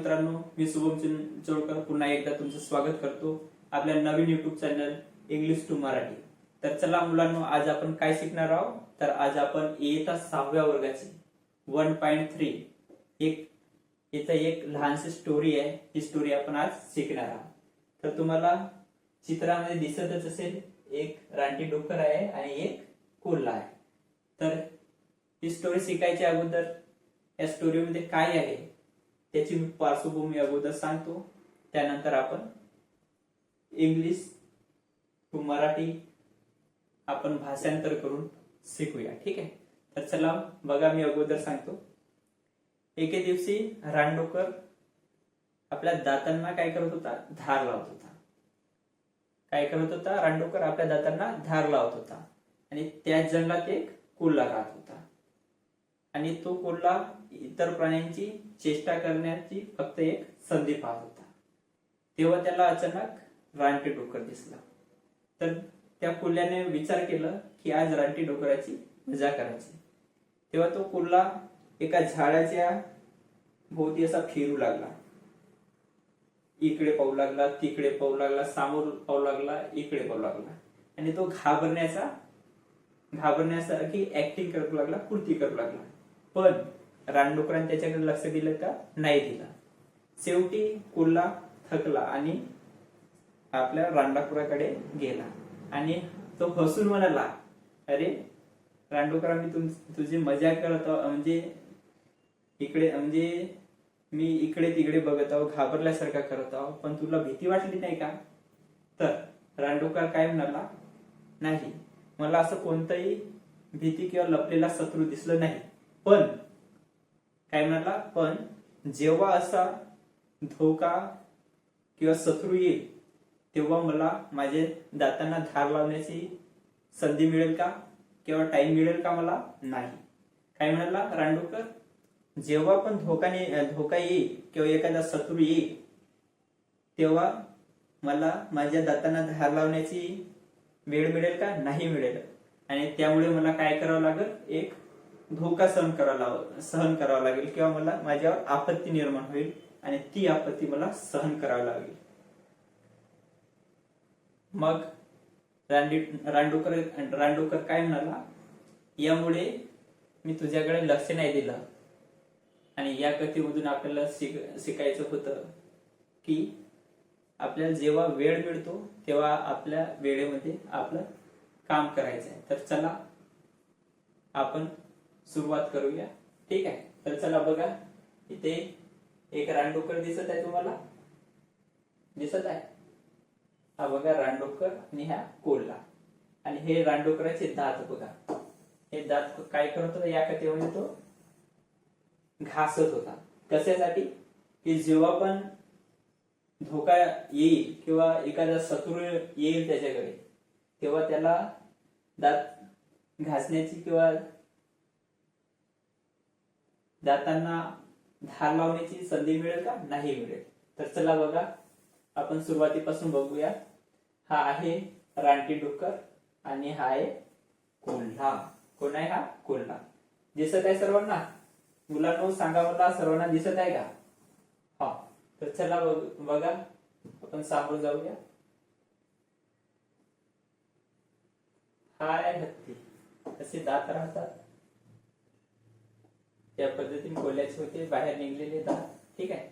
मित्रांनो, मी शुभम चिंचोळकर पुन्हा एकदा तुमचं स्वागत करतो आपल्या नवीन YouTube channel English to Marathi. तर चला मुलांनो, आज आपण काय शिकणार आहोत? तर आज आपण इयत्ता 6व्या वर्गाची 1.3 एक लहानशी स्टोरी आहे. ही स्टोरी आपण आज शिकणार आहोत. तर तुम्हाला चित्रामध्ये दिसतच असेल, एक रानटी डुक्कर आहे आणि एक कोल्हा आहे. तर ही स्टोरी शिकायच्या अगोदर या स्टोरीमध्ये काय आहे त्याची मी पार्श्वभूमी अगोदर सांगतो. त्यानंतर आपण इंग्लिश टू मराठी आपण भाषांतर करून शिकूया. ठीक आहे. तर चला बघा, मी अगोदर सांगतो. एके दिवशी रानडुक्कर आपल्या दातांना काय करत होता? धार लावत होता. काय करत होता? रानडुक्कर आपल्या दातांना धार लावत होता. आणि त्याच जंगलात एक कोल्हा राहत होता. आणि तो कोल्हा इतर प्राण्यांची चेष्टा करण्याची फक्त एक संधी पाहत होता. तेव्हा त्याला अचानक रानटी डुक्कर दिसला. तर त्या कोल्ह्याने विचार केला की आज रानटी डुकराची मजा करायची. तेव्हा तो कोल्हा एका झाडाच्या भोवती असा फिरू लागला. इकडे पाहू लागला, तिकडे पाहू लागला, समोर पाहू लागला, इकडे पाहू लागला. आणि तो घाबरण्यासारखी ऍक्टिंग करू लागला, कृती करू लागला. पण रानडुकराने त्याच्याकडे लक्ष दिलं का? नाही दिलं. शेवटी कोल्हा थकला आणि आपल्या रानडुकराकडे गेला आणि तो हसून म्हणाला, अरे रानडुकरा, मी तुझी मजा करत आहो, मी इकडे तिकडे बघत आहो, घाबरल्यासारखा करत आहो, पण तुला भीती वाटली नाही का? तर रानडुकर काय म्हणाला, नाही, मला असं कोणतंही भीती किंवा लपलेला शत्रू दिसलं नाही. पण काय म्हणाला, पण जेव्हा असा धोका किंवा शत्रू येईल तेव्हा मला माझे दातांना धार लावण्याची संधी मिळेल का किंवा टाइम मिळेल का? मला नाही. काय म्हणाला रानडुक्कर, जेव्हा पण धोका येईल किंवा एखादा शत्रू येईल तेव्हा मला माझ्या दातांना धार लावण्याची वेळ मिळेल का? नाही मिळेल. आणि त्यामुळे मला काय करावं लागेल? एक धोका सहन करावा लागेल किंवा मला माझ्यावर आपत्ती निर्माण होईल आणि ती आपत्ती मला सहन करावी लागेल. मग रानडुक्कर काय म्हणाला, यामुळे मी तुझ्याकडे लक्ष नाही दिलं. आणि या कथेमधून आपल्याला शिकायचं होतं की आपल्याला जेव्हा वेळ मिळतो तेव्हा आपल्या वेळेमध्ये आपलं काम करायचं आहे. तर चला आपण सुरुवात करूया. ठीक आहे. तर चला बघा, इथे एक रानडुक्कर दिसत आहे, तुम्हाला दिसत आहे? हा बघा रानडुक्कर आणि हा कोल्हा. आणि हे रानडुकराचे दात बघा. हे दात काय करत होता या कथेमध्ये? तो घासत होता. कशासाठी? की जेव्हा पण धोका येईल किंवा एखादा शत्रू येईल त्याच्याकडे, तेव्हा त्याला दात घासण्याची किंवा दातांना धार लावण्याची संधी मिळेल का? नाही मिळेल. तर चला बघा, आपण सुरुवातीपासून बघूया. हा आहे रानटी डुक्कर आणि हा आहे कोल्हा. कोण आहे हा? कोल्हा. दिसत आहे सर्वांना? मुलांनो सांगा मला, सर्वांना दिसत आहे का? हा. तर चला बघा, आपण समोर जाऊया. हा आहे हत्ती. असे दात राहतात. त्या पद्धतीने कोल्ह्याचे होते बाहेर निघलेले दात. ठीक आहे.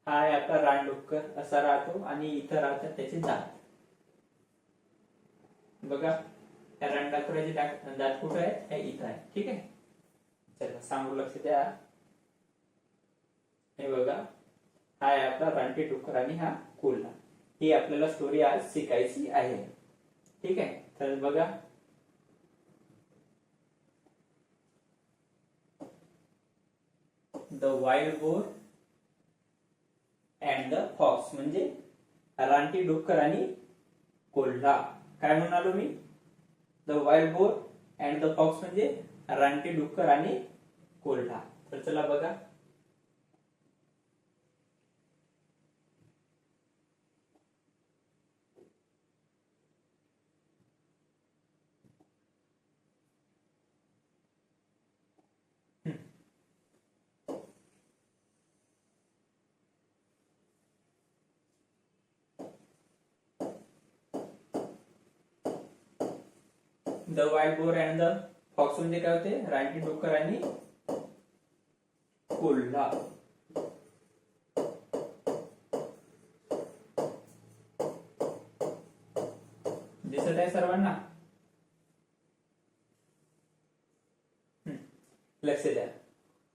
हा आहे आपला रानडुक्कर, असा राहतो आणि इथं राहतात त्याचे दात. बघा, या रानडुक्कराचे दात कुठे आहेत? हे इथं आहे. ठीक आहे. चला समोर लक्ष द्या. हे बघा, हा आहे आपला रानटी डुक्कर आणि हा कोल्हा. ही आपल्याला स्टोरी आज शिकायची आहे. ठीक आहे. तर बघा, the wild boar and the fox, म्हणजे रानटी डुक्कर आणि कोल्हा. काय म्हणालो मी? The wild boar and the fox म्हणजे रानटी डुक्कर आणि कोल्हा. तर चला बघा, the wild boar and the fox म्हणजे काय होते, रानटी डुक्कर आणि कोल्हा. दिसत आहे सर्वांना? लक्ष द्या.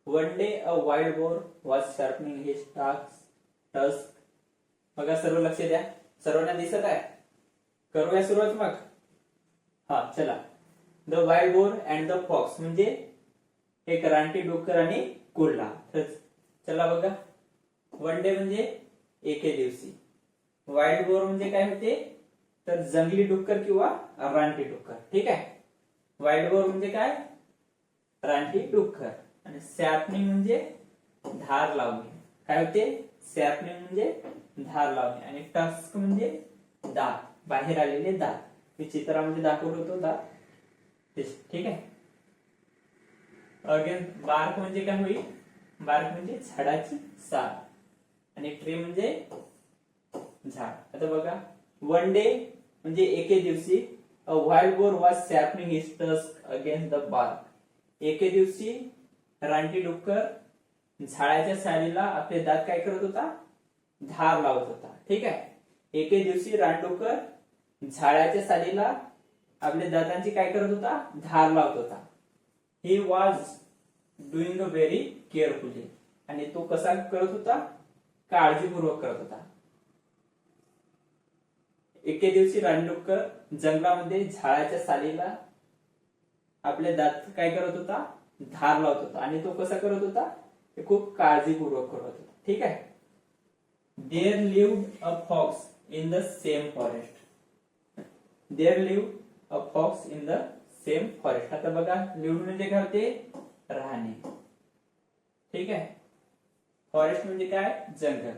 One day a wild boar was sharpening his task. बघा सर्व लक्ष द्या. सर्वांना दिसत आहे? करूया सुरुवात मग. हा चला. The wild boar and the fox म्हणजे एक रानटी डुक्कर आणि कोल्हा. तर चला बघा. वन डे म्हणजे एके दिवशी. वाईल्ड बोर म्हणजे काय होते, तर जंगली डुक्कर किंवा रानटी डुक्कर. ठीक आहे. वाईल्ड बोर म्हणजे काय, रानटी डुक्कर. आणि सॅपनिंग म्हणजे धार लावणे. काय होते, सॅपनिंग म्हणजे धार लावणे. आणि टस्क म्हणजे दात, बाहेर आलेले दात. मी चित्रामध्ये दाखवत होतो दात. ठीक आहे. अगेन बार्क म्हणजे काय होईल, बार्क म्हणजे झाडाची साल. आणि ट्री म्हणजे झाड. आता बघा. वन डे म्हणजे एके दिवशी. A wild boar was sharpening his tusk against the bark. एके दिवशी रानटी डुक्कर झाडाच्या सालीला आपले दात काय करत होता, धार लावत होता. ठीक आहे. एके दिवशी रानडुक्कर झाडाच्या सालीला आपल्या दातांची काय करत होता, धार लावत होता. He was doing very carefully. आणि तो कसा करत होता, काळजीपूर्वक करत होता. एके दिवशी रानडुक्कर जंगलामध्ये झाडाच्या सालीला आपले दात काय करत होता, धार लावत होता. आणि तो कसा करत होता, ते खूप काळजीपूर्वक करत होता. ठीक आहे. There lived a fox in the same forest. There lived a fox in the same forest. आता बघा, लिव्ड म्हणजे काय होते, राहणे. ठीक आहे. फॉरेस्ट म्हणजे काय, जंगल.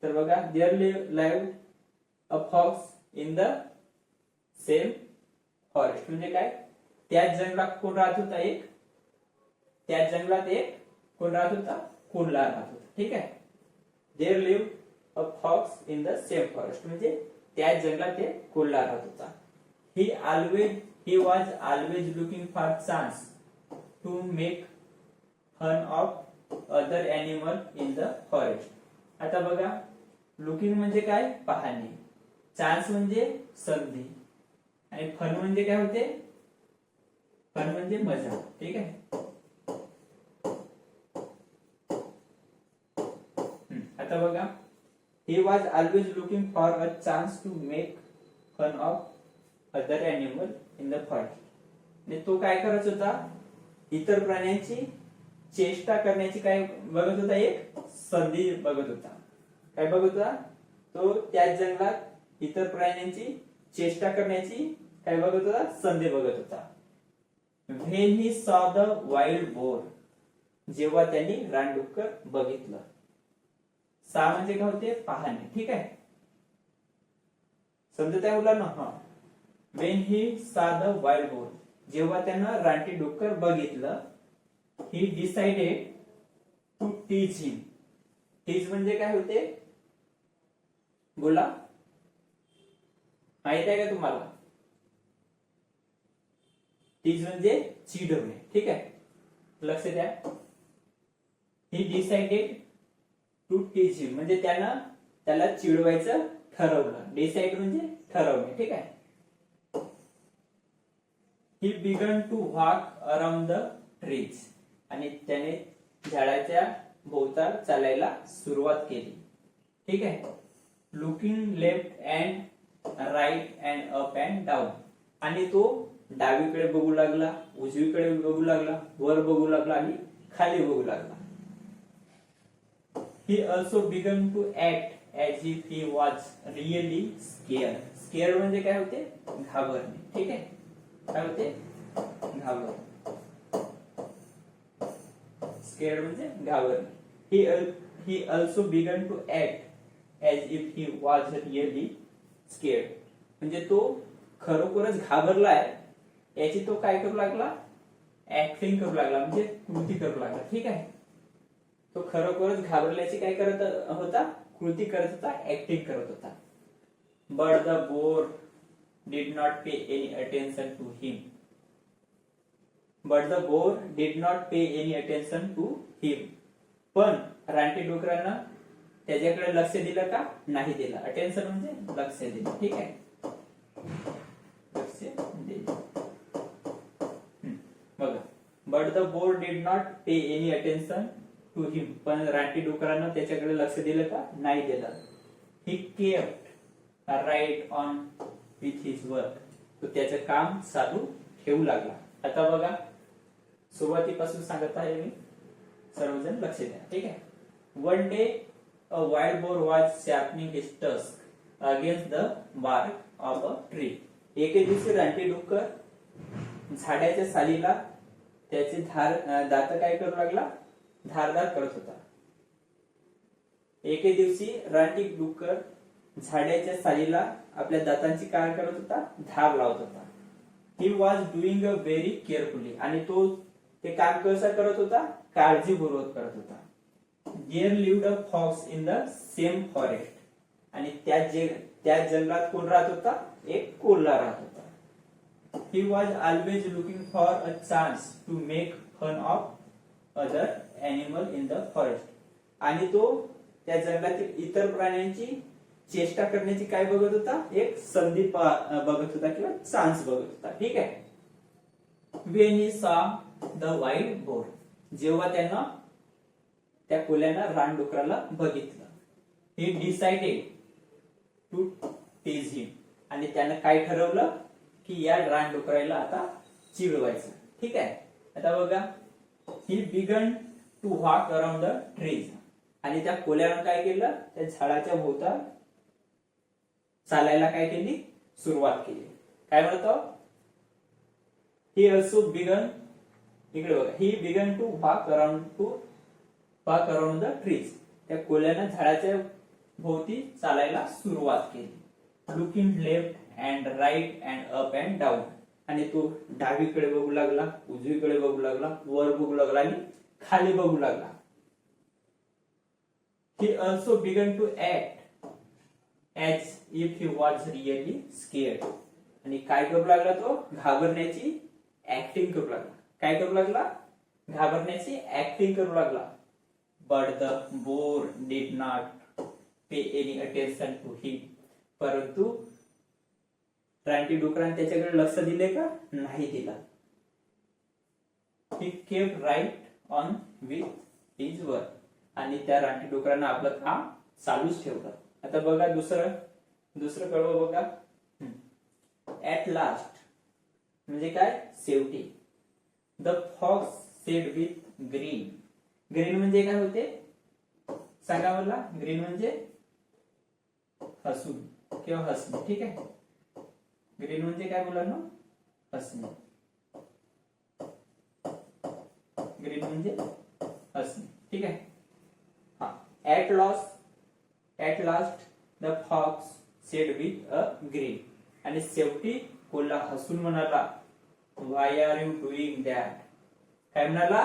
तर बघा, there lived a fox in the same forest म्हणजे काय, त्याच जंगलात कोण राहत होता, एक त्याच जंगलात एक कोण राहत होता, कोल्हा राहत होता. ठीक आहे. There lived a fox in the same forest म्हणजे त्याच जंगलात एक कोल्हा राहत होता. He was always looking for chance to make fun of other animal in the forest. आता बघा, लुकिंग म्हणजे काय, पाहणे. चान्स म्हणजे संधी. आणि फन म्हणजे काय होते, फन म्हणजे मजा. ठीक आहे. आता बघा, he was always looking for a chance to make fun of other animal in the forest. आणि तो काय करत होता, इतर प्राण्यांची चेष्टा करण्याची काय बघत होता, एक संधी बघत होता. काय बघत होता तो, त्याच जंगलात इतर प्राण्यांची चेष्टा करण्याची काय बघत होता, संधी बघत होता. When he saw the wild bore. जेव्हा त्यांनी रानडुक्कर बघितलं. सा म्हणजे काय होते, पाहणे. ठीक आहे. समजत आहे मुलांना? हा. When he saw the wild bore. जेव्हा त्यांना रानटी डुक्कर बघितलं. ही डिसाइडेड टू टीच हिम. टीच म्हणजे काय होते, बोला, माहित आहे का तुम्हाला? टीच म्हणजे चिडवणे. ठीक आहे. लक्ष द्या. ही डिसाइडेड टू टीच हिम म्हणजे त्याला चिडवायचं ठरवलं. डिसाइड म्हणजे ठरवणे. ठीक आहे. He began to walk around the trees. आणि त्याने झाडाच्या भोवताल चालायला सुरुवात केली. ठीक आहे. Looking left and right and up and down. आणि तो डावीकडे बघू लागला, उजवीकडे बघू लागला, वर बघू लागला आणि खाली बघू लागला. He also began to act as if he was really scared. Scared म्हणजे काय होते, घाबरणे. ठीक आहे. काय होते, घाबरणे. Scared म्हणजे घाबरणे. He also began to act as if he was really scared. म्हणजे तो खरोखरच घाबरलाय याची तो काय करू लागला, ऍक्टिंग करू लागला, म्हणजे कृती करू लागला. ठीक आहे. तो खरोखरच घाबरल्याची काय करत होता, कृती करत होता, ऍक्टिंग करत होता. But the boar did not pay any attention to him. But the boar did not pay any attention to him. पण रानटी डुकरानं त्याच्याकडे लक्ष दिलं का? नाही दिलं. अटेन्शन म्हणजे लक्ष दिलं. ठीक आहे, लक्ष दिलं. बघा, but the boar did not pay any attention to him. पण रानटी डुकरानं त्याच्याकडे लक्ष दिलं का? नाही दिलं. He kept right on with his work. तो त्याचं काम चालू ठेवू लागला. आता बघा, सुरुवातीपासून सांगत आहे मी, सर्वजण लक्ष द्या. ठीक आहे. One day a wild boar was sharpening his tusk against the bark of a tree. एके दिवशी रानटी डुक्कर झाडाच्या सालीला त्याचे दात काय करू लागला? धारदार करत होता. एके दिवशी रानटी डुक्कर झाडाच्या सालीला आपल्या दातांची काय करत होता? धार लावत होता. He was doing a very carefully. आणि तो ते काम कसं करत होता? काळजीपूर्वक करत होता. There lived a fox in the same forest. आणि त्या जंगलात कोण राहत होता? एक कोल्हा राहत होता. He was always looking for a chance to make fun of other animal in the forest. आणि तो त्या जंगलातील इतर प्राण्यांची चेष्टा करण्याची काय बघत होता? एक संधी बघत होता किंवा चान्स बघत होता. ठीक आहे. When he saw the wild boar. जेव्हा त्यानं त्या कोल्ह्यानं रानडुकराला बघितलं. He decided to tease him. आणि त्यानं काय ठरवलं? की या रानडुकराला आता चिडवायचं. ठीक आहे. आता बघा, he began to walk around the trees. आणि त्या कोल्ह्यानं काय केलं? त्या झाडाच्या भोवता चालायला काय केली? सुरुवात केली. काय म्हणतो? ही ऑल्सो बिगन, इकडे बघा, he began to walk around the trees. त्या कोल्ह्यानं झाडाच्या भोवती चालायला सुरुवात केली. Looking left and right and up and down. आणि तो डावीकडे बघू लागला, उजवीकडे बघू लागला, वर बघू लागला आणि खाली बघू लागला. He also began to act as if he was really scared. आणि काय करू लागला तो? घाबरण्याची ऍक्टिंग करू लागला. काय करू लागला? घाबरण्याची ऍक्टिंग करू लागला. But the boar did not pay any attention to him. परंतु रानटी डुकराने त्याच्याकडे लक्ष दिले का? नाही दिला. He kept right on with his work. आणि त्या रानटी डुकरानं आपलं काम चालूच ठेवलं. आता बघा, दुसरं कडवं बघा. ऍट लास्ट म्हणजे काय? शेवटी. The fox said with grin. Grin म्हणजे काय होते? सांगा मला. ग्रीन म्हणजे हसून किंवा हसणे. ठीक आहे. ग्रीन म्हणजे काय मुलांना? हसणे. ग्रीन म्हणजे हसणे. ठीक आहे. हा. At last the fox said with a grin. आणि शेवटी कोल्हा हसून म्हणाला, why are you doing that. काय म्हणाला?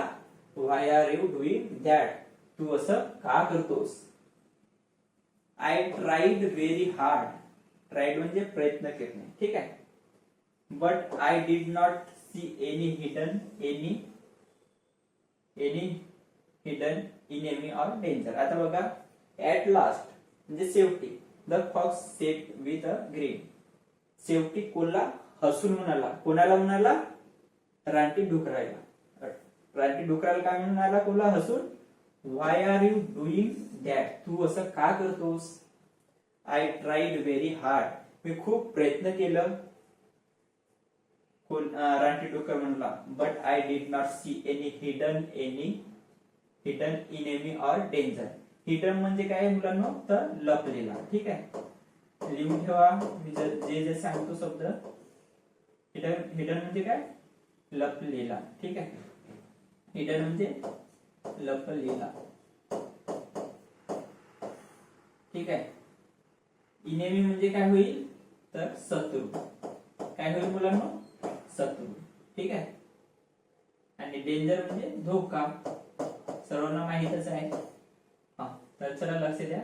Why are you doing that. तू असं का करतोस? I tried very hard. Tried म्हणजे प्रयत्न करणे. ठीक आहे. But I did not see any hidden enemy or danger. आता बघा, ऍट लास्ट म्हणजे शेवटी. The fox said with a grin. शेवटी कोल्हा हसून म्हणाला. कोणाला म्हणाला? रानटी डुकराला. रानटी डुकराला काय म्हणाला कोल्हा हसून? Why are you doing that. तू असं का करतोस? I tried very hard. मी खूप प्रयत्न केलं. रानटी डुकर म्हणला, but I did not see any hidden enemy or danger. Hidden म्हणजे काय मुलांना? तर लपलेला. ठीक आहे. लिहून ठेवा. मी जे सांगतो शब्द. हिडन म्हणजे काय? लपलेला. ठीक आहे. हिडन म्हणजे लपलेला. ठीक आहे. इनेमी म्हणजे काय होईल? तर शत्रू. काय होईल मुलांना? शत्रू. ठीक आहे. आणि डेंजर म्हणजे धोका. सर्वांना माहितच आहे. हा, तर चला लक्ष द्या.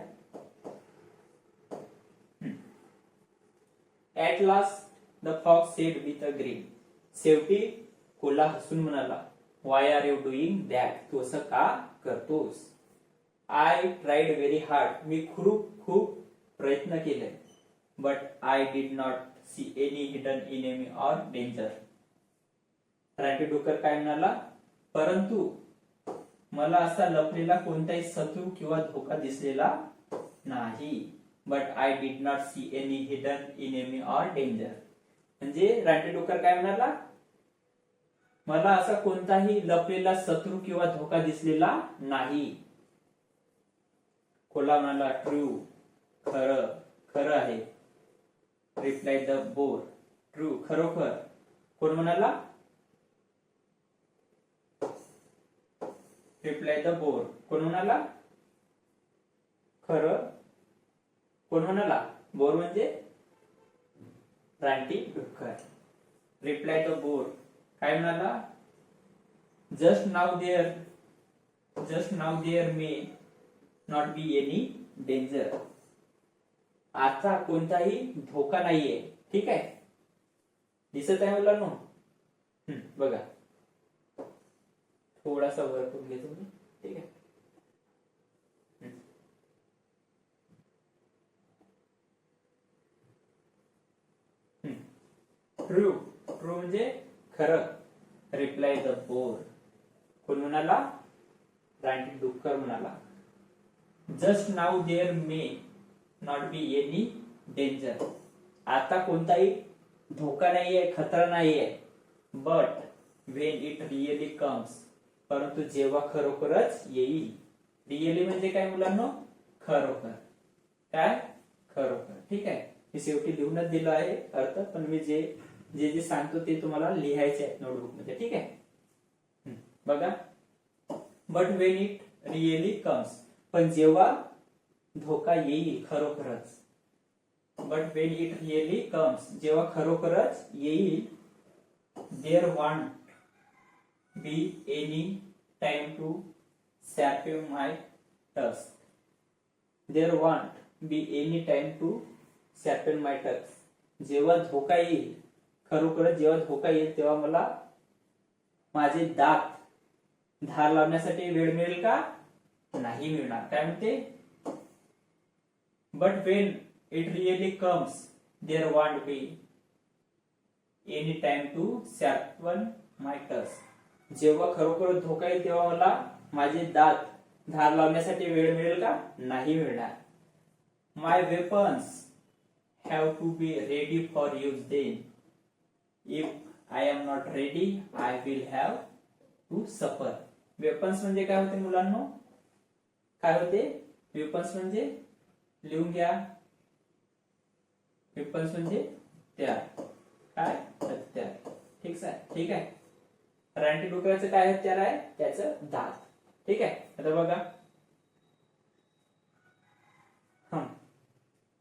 At last the fox said with a grin. शेवटी कोल्हा हसून म्हणाला, why are you doing that? तू असं का करतोस? I tried very hard. मी खूप प्रयत्न केले. But I did not see any hidden enemy or danger. रानटी डुक्कर काय म्हणाला, परंतु मला असा लपलेला कोणताही शत्रू किंवा धोका दिसलेला नाही. But I did not see any hidden enemy or danger. म्हणजे रानटी डुक्कर काय म्हणाला, मला असा कोणताही लपलेला शत्रू किंवा धोका दिसलेला नाही. कोल्हा म्हणाला, ट्रू, खरं आहे. रिप्लाय द बोर, ट्रू, खरोखर. कोण म्हणाला? Reply the boar. कोण म्हणाला? खरं. कोण म्हणाला? बोर म्हणजे रानटी डुक्कर. रिप्लाय द बोर काय म्हणाला, just now there may not be any danger. आता कोणताही धोका नाहीये. ठीक आहे, दिसत आहे मुलांनो? बघा, थोडासा वर करून घेतो मी. ठीक आहे, ट्रू म्हणजे खरं. Reply the boar. कोण म्हणाला? रानटी डुक्कर म्हणाला, just now there may not be any danger. आता कोणताही धोका नाहीये, खतरा नाहीये. But when it really comes, परंतु जेव्हा खरोखरच येईल. रिअली म्हणजे काय मुलांनो? खरोखर. काय? खरोखर. ठीक आहे, मी शेवटी लिहूनच दिलं आहे अर्थ, पण मी जे सांगतो ते तुम्हाला लिहायचे आहे नोटबुक मध्ये. ठीक आहे, बघा. But when it really comes, पण जेव्हा धोका येईल खरोखरच. But when it really comes, जेव्हा खरोखरच येईल. There won't be any time to sharpen my tusk. There won't be any time to sharpen my tusk. जेव्हा धोका येईल, खरोखरच जेव्हा धोका येईल, तेव्हा मला माझे दात धार लावण्यासाठी वेळ मिळेल का? नाही मिळणार. काय म्हणते? But when it really comes there won't be any time to sharpen my tusk. जेव्हा खरोखर धोका येईल तेव्हा मला माझे दात धार लावण्यासाठी वेळ मिळेल का? नाही मिळणार. My weapons have to be ready for use then. If I am not ready I will have to suffer. Weapons म्हणजे काय होते मुलांनो? काय होते? वेपन्स म्हणजे लिहून घ्या. वेपन्स म्हणजे हत्यार. काय? हत्यार. ठीक आहे. रानटी डुकराचं काय हत्यार आहे? त्याचं दात. ठीक आहे, आता बघा.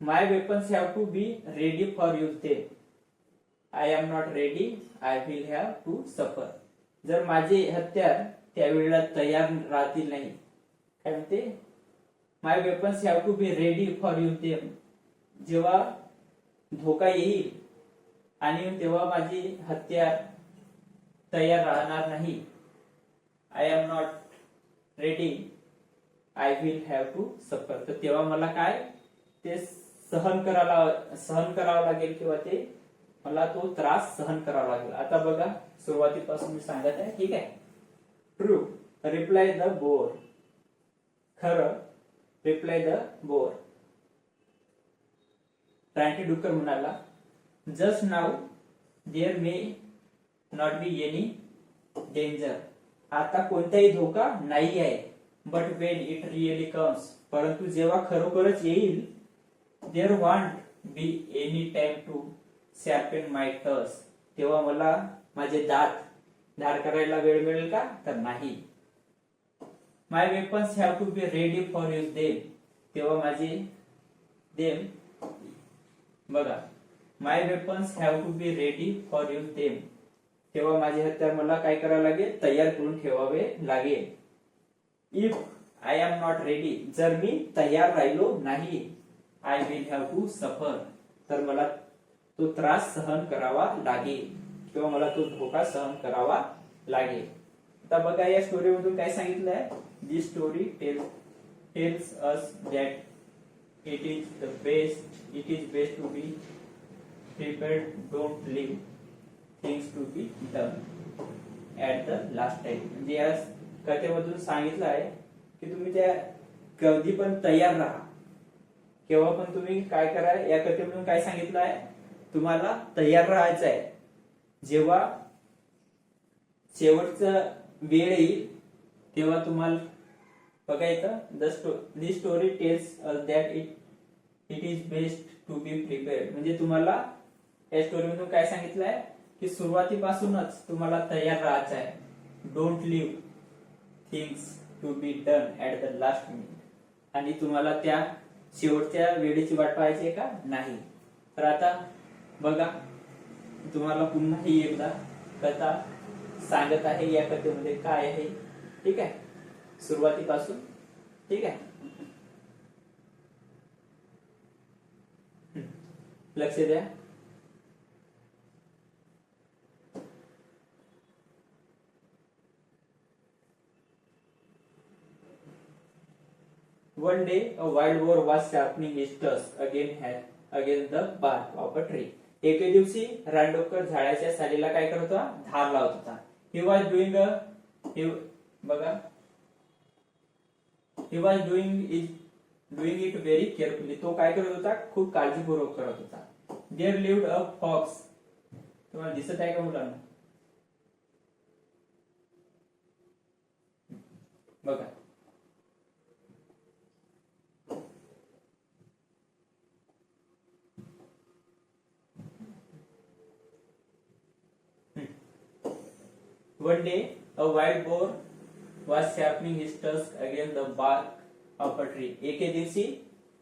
My weapons have to be ready for use then. I am not ready I will have to suffer. जर माझे हत्यार त्यावेळेला तयार राहतील नाही. काय म्हणते? My weapons have to be ready for use then. जेव्हा धोका येईल आणि तेव्हा माझी हत्यार तयार राहणार नाही. I am not ready I will have to suffer. तर तेव्हा मला काय ते सहन करावं लागेल, किंवा ते मला तो त्रास सहन करावा लागेल. आता बघा, सुरुवातीपासून मी सांगत आहे. ठीक आहे, ट्रू. Reply the boar. खरं. Reply the boar. रानटी डुक्कर म्हणाला, just now there may not be any danger. आता कोणताही धोका नाही आहे. But when it really comes, परंतु जेव्हा खरोखरच येईल. There won't be any time to sharpen my tusk. तेव्हा मला माझे दात धार करायला वेळ मिळेल का? तर नाही. My weapons have to be ready for use them. तेव्हा माझे देम, बघा, my weapons have to be ready for use them. तेव्हा माझे हत्यार मला काय करावं लागेल? तयार करून ठेवावे लागेल. If I am not ready, जर मी तयार राहिलो नाही, I will have to suffer, तर मला तो त्रास सहन करावा लागेल. किंवा मला तो धोका सहन करावा लागेल. आता बघा या स्टोरी मधून काय सांगितलंय. This story tells us that it is best to be prepared. Don't leave things to be done at the last time. म्हणजे या कथेमधून सांगितलं आहे की तुम्ही त्या कधी पण तयार राहा. केव्हा पण तुम्ही काय करा. या कथेमधून काय सांगितलं आहे, तुम्हाला तयार राहायचं आहे. जेव्हा शेवटचा वेळ येईल तेव्हा तुम्हाला बघायचं. This story tells us that it is best to be prepared. म्हणजे तुम्हाला या स्टोरी मधून काय सांगितलं आहे की सुरुवातीपासूनच तुम्हाला तयार राहायचं आहे. Don't leave things to be done at the last minute. आणि तुम्हाला त्या शेवटच्या वेळेची वाट पाहायची का नाही. तर आता बघा तुम्हाला पुन्हा ही एकदा कथा सांगत आहे. या कथेमध्ये काय आहे, ठीक आहे, सुरुवातीपासून. ठीक आहे, लक्ष द्या. One day, a wild boar was sharpening his tusk against the bark of a tree. एके दिवशी रानडुक्कर झाडाच्या सालीला काय करत होता, धार लावत होता. He was doing it very carefully. तो काय करत होता, खूप काळजीपूर्वक करत होता. There lived a fox. तुम्हाला दिसत आहे का मुलांना? बघा One day, a wild boar was sharpening his tusk against the bark of a tree. एके दिवशी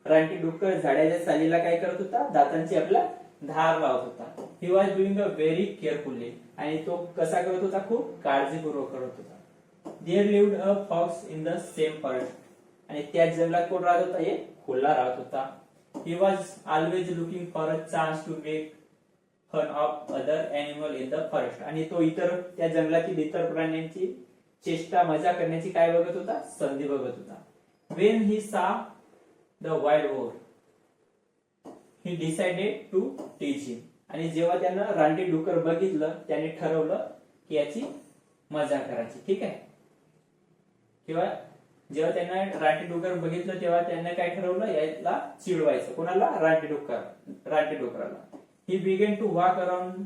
रानटी डुक्कर झाडाच्या सालीला काय करत होता, दातांची आपला धार लावत होता. He was doing a very carefully. आणि तो कसा करत होता, खूप काळजीपूर्वक करत होता. There lived a fox in the same forest. आणि त्या जंगलात कोण राहत होता, एक कोल्हा राहत होता. He was always looking for a chance to make fun of other animal in the forest. आणि तो त्या जंगलातील इतर प्राण्यांची चेष्टा मजा करण्याची काय बघत होता, संधी बघत होता. When he saw the wild boar, he decided to teach him. आणि जेव्हा त्यानं रानटी डुक्कर बघितलं, त्याने ठरवलं की याची मजा करायची. ठीक आहे, किंवा जेव्हा त्यांना रानटी डुक्कर बघितलं तेव्हा त्यांना काय ठरवलं, याला चिडवायचं. कोणाला, रानटी डुक्कराला. He began to walk around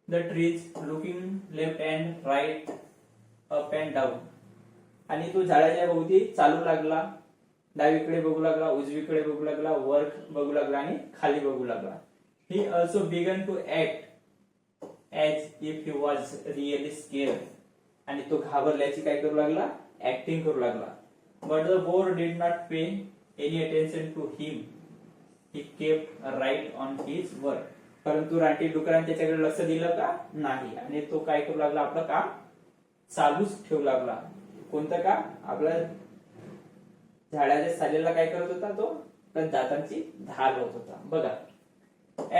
the trees, looking left and right, up and down. आणि तो झाडाच्या भोवती चालू लागला. डावीकडे बघू लागला, उजवीकडे बघू लागला, वर बघू लागला आणि खाली बघू लागला. He also began to act as if he was really scared. आणि तो घाबरल्याची काय करू लागला, ऍक्टिंग करू लागला. But the boar did not pay any attention to him. He kept right on his work. परंतु रानटी डुकराने त्याच्याकडे लक्ष दिलं का, नाही. आणि तो काय करू लागला, आपलं काम चालूच ठेवू लागला. कोणतं काम, आपल्या झाडाच्या सालीला काय करत होता, तो दातांची धार लावत होता. बघा,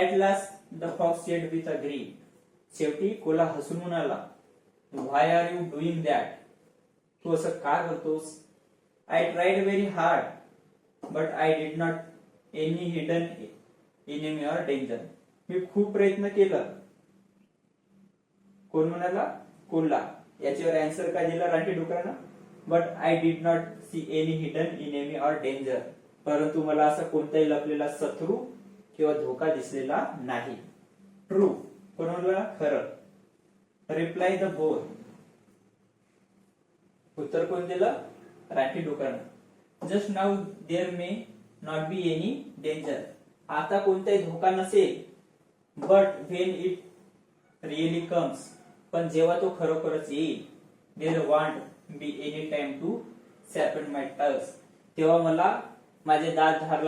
at last the fox said with a grin. शेवटी कोल्हा हसून म्हणाला, why are you doing that. तू असं का करतोस. I tried very hard but I did not any hidden enemy or danger. मी खूप प्रयत्न केलं. कोण म्हणाला, कोल्हा. याच्यावर आन्सर काय दिला रानटी डुकरानं, but I did not see any hidden enemy or danger. परंतु मला असा कोणताही लपलेला शत्रू किंवा धोका दिसलेला नाही. ट्रू, कोण म्हणला, खरं. Reply the boar. उत्तर कोण दिलं, रानटी डुकरानं. Just now there may not be any danger. आता कोणताही धोका नसेल. But when it really comes. पण जेव्हा तो खरोखरच येईल. There won't be any time to sharpen my tusks. तेव्हा मला माझे दात धार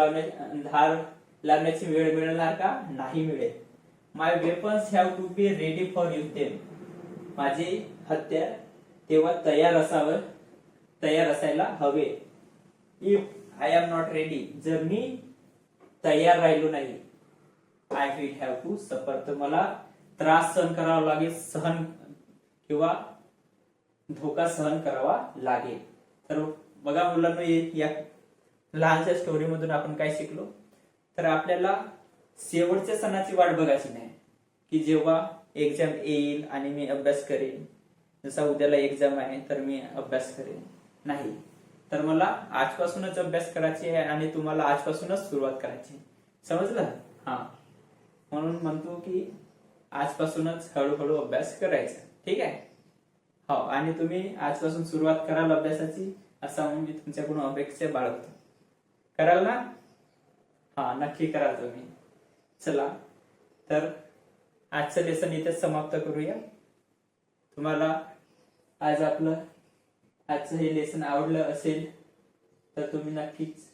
लावण्याची वेळ मिळणार का, नाही मिळेल. My weapons have to be ready for युद्ध. माझे हत्यार तेव्हा तयार असायला हवे. If I am not ready. जर मी तयार राहिलो नाही, I will have to suffer. तर मला त्रास सहन करावा लागेल, किंवा धोका सहन करावा लागेल. तर बघा मुलांना, या लहानशा स्टोरी मधून आपण काय शिकलो, तर आपल्याला शेवटच्या सणाची वाट बघायची नाही, की जेव्हा एक्झाम येईल आणि मी अभ्यास करेन. जसा उद्याला एक्झाम आहे तर मी अभ्यास करेन, नाही. तर मला आजपासूनच अभ्यास करायची आहे आणि तुम्हाला आजपासूनच सुरुवात करायची. समजलं? हा, म्हणून म्हणतो की आजपासूनच हळूहळू अभ्यास करायचा. ठीक आहे? हो, आणि तुम्ही आजपासून सुरुवात कराल अभ्यासाची, असा मी तुमच्याकडून अपेक्षा बाळगतो. कराल ना? हा, नक्की कराल तुम्ही. चला, तर आजचं लेसन इथेच समाप्त करूया. तुम्हाला आज आजचं हे लेसन आवडलं असेल तर तुम्ही नक्कीच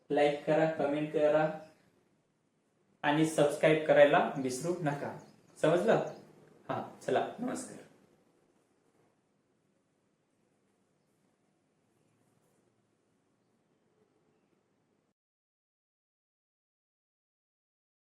लाईक करा, कमेंट करा आणि सबस्क्राईब करायला विसरू नका. समजलं? हा, चला, नमस्कार.